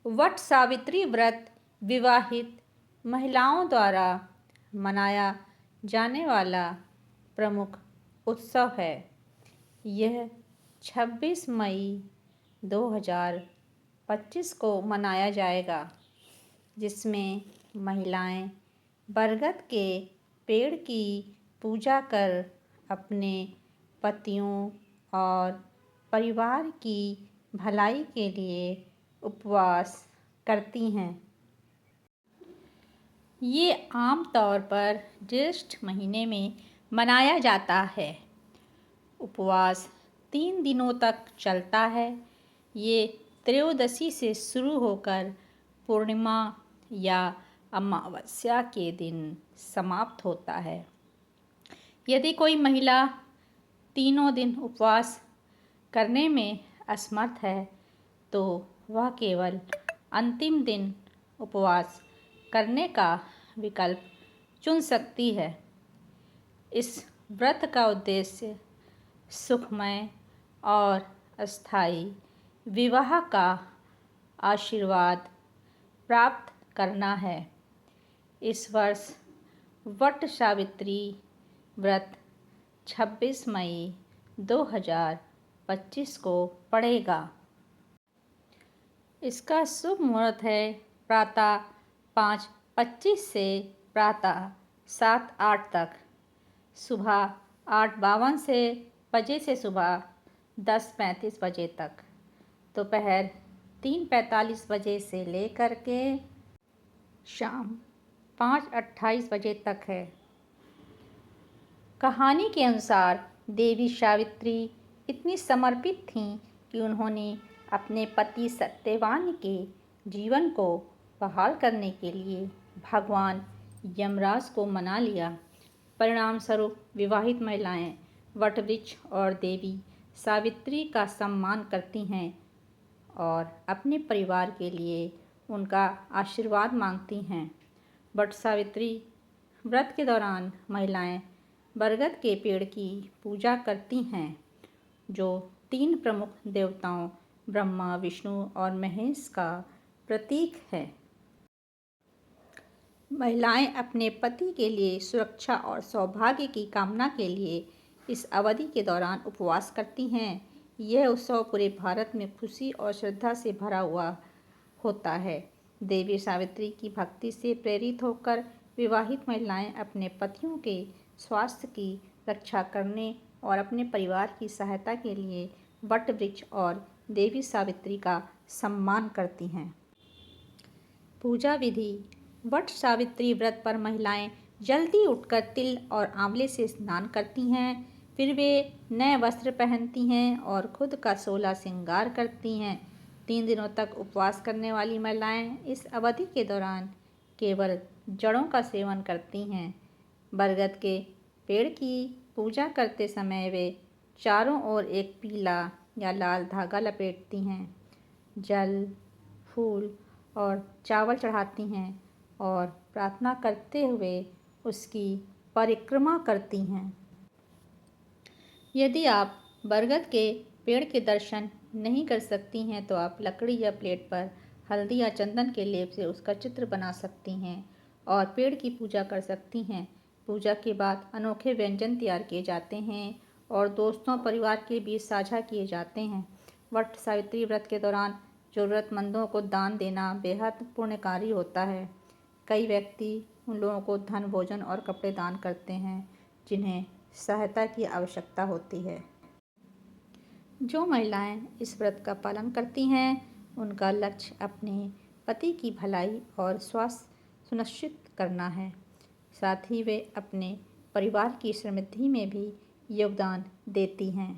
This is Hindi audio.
वट सावित्री व्रत विवाहित महिलाओं द्वारा मनाया जाने वाला प्रमुख उत्सव है। यह 26 मई 2025 को मनाया जाएगा, जिसमें महिलाएं बरगद के पेड़ की पूजा कर अपने पतियों और परिवार की भलाई के लिए उपवास करती हैं। ये आम तौर पर ज्येष्ठ महीने में मनाया जाता है। उपवास 3 दिनों तक चलता है। ये त्रयोदशी से शुरू होकर पूर्णिमा या अमावस्या के दिन समाप्त होता है। यदि कोई महिला तीनों दिन उपवास करने में असमर्थ है तो वह केवल अंतिम दिन उपवास करने का विकल्प चुन सकती है। इस व्रत का उद्देश्य सुखमय और अस्थायी विवाह का आशीर्वाद प्राप्त करना है। इस वर्ष वट सावित्री व्रत 26 मई 2025 को पड़ेगा। इसका शुभ मुहूर्त है प्रातः 5:25 से प्रातः 7:08 तक, सुबह 8:52 बजे से सुबह 10:35 बजे तक, दोपहर 3:45 बजे से लेकर के शाम 5:28 बजे तक है। कहानी के अनुसार देवी सावित्री इतनी समर्पित थीं कि उन्होंने अपने पति सत्यवान के जीवन को बहाल करने के लिए भगवान यमराज को मना लिया। परिणाम स्वरूप विवाहित महिलाएं वटवृक्ष और देवी सावित्री का सम्मान करती हैं और अपने परिवार के लिए उनका आशीर्वाद मांगती हैं। वट सावित्री व्रत के दौरान महिलाएं बरगद के पेड़ की पूजा करती हैं, जो 3 प्रमुख देवताओं ब्रह्मा, विष्णु और महेश का प्रतीक है। महिलाएं अपने पति के लिए सुरक्षा और सौभाग्य की कामना के लिए इस अवधि के दौरान उपवास करती हैं। यह उत्सव पूरे भारत में खुशी और श्रद्धा से भरा हुआ होता है। देवी सावित्री की भक्ति से प्रेरित होकर विवाहित महिलाएं अपने पतियों के स्वास्थ्य की रक्षा करने और अपने परिवार की सहायता के लिए वट वृक्ष और देवी सावित्री का सम्मान करती हैं। पूजा विधि। वट सावित्री व्रत पर महिलाएं जल्दी उठकर तिल और आंवले से स्नान करती हैं। फिर वे नए वस्त्र पहनती हैं और खुद का 16 श्रृंगार करती हैं। 3 दिनों तक उपवास करने वाली महिलाएं इस अवधि के दौरान केवल जड़ों का सेवन करती हैं। बरगद के पेड़ की पूजा करते समय वे चारों ओर एक पीला या लाल धागा लपेटती हैं, जल, फूल और चावल चढ़ाती हैं और प्रार्थना करते हुए उसकी परिक्रमा करती हैं। यदि आप बरगद के पेड़ के दर्शन नहीं कर सकती हैं तो आप लकड़ी या प्लेट पर हल्दी या चंदन के लेप से उसका चित्र बना सकती हैं और पेड़ की पूजा कर सकती हैं। पूजा के बाद अनोखे व्यंजन तैयार किए जाते हैं और दोस्तों परिवार के बीच साझा किए जाते हैं। वट सावित्री व्रत के दौरान ज़रूरतमंदों को दान देना बेहद पुण्यकारी होता है। कई व्यक्ति उन लोगों को धन, भोजन और कपड़े दान करते हैं जिन्हें सहायता की आवश्यकता होती है। जो महिलाएं इस व्रत का पालन करती हैं उनका लक्ष्य अपने पति की भलाई और स्वास्थ्य सुनिश्चित करना है। साथ ही वे अपने परिवार की समृद्धि में भी योगदान देती हैं।